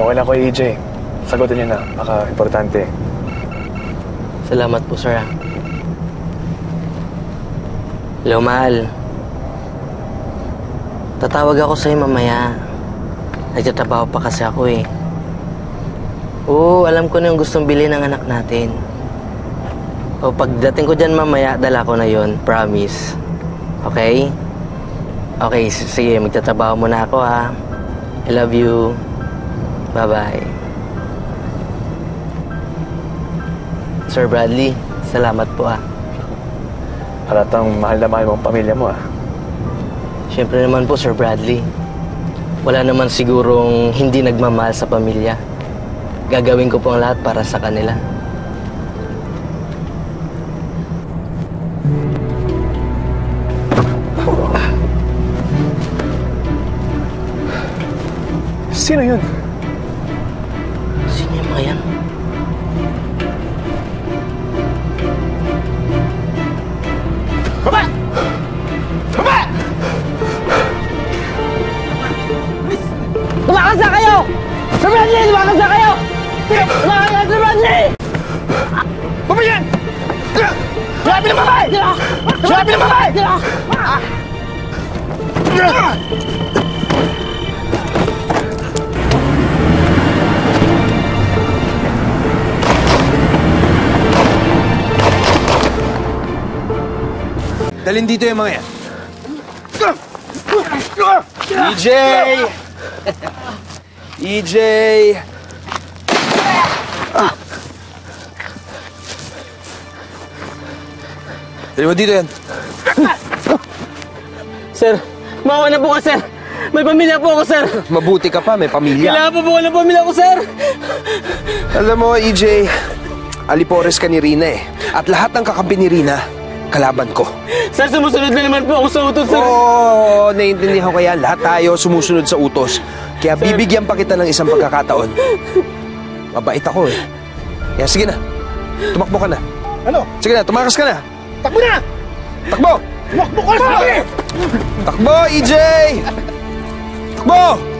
Okay lang ko, EJ. Sagutin niyo na. Baka importante. Salamat po, sir. Hello, mahal. Tatawag ako sa'yo mamaya. Nagtatrabaho pa kasi ako eh. Oo, alam ko na yung gustong bilhin ng anak natin. O pagdating ko dyan mamaya, dala ko na yon, promise. Okay? Okay, sige, magtatrabaho muna ako ha. I love you. Bye-bye. Sir Bradley, salamat po ah. Halatang mahal na mahal mong pamilya mo ah. Siyempre naman po, Sir Bradley. Wala naman sigurong hindi nagmamahal sa pamilya. Gagawin ko po ang lahat para sa kanila. Sino yun? Sino yung mga yan? Baba! Baba! Tumakas na kayo! Sir Bradley! Tumakas na kayo! Tumakas na, Sir Bradley! Baba yan! Sinabi ng babae! Sinabi ng babae! Dalhin dito yung mga yan. EJ! EJ! Dalhin mo dito yan. Sir, maawa na po ka, sir. May pamilya po ako, sir. Mabuti ka pa, may pamilya. Kailangan po po ng pamilya ko, sir. Alam mo, EJ, alipores ka ni Rina eh. At lahat ng kakampi ni Rina, kalaban ko. Sir, sumusunod na naman po ako sa utos, sir. Oo, naiintindihan ko yan. Lahat tayo sumusunod sa utos. Kaya bibigyan pa kita ng isang pagkakataon. Mabait ako eh. Kaya sige na, tumakbo ka na. Ano? Sige na, tumakas ka na. Takbo na! Takbo! Tumakbo ka na! Takbo, EJ! Takbo!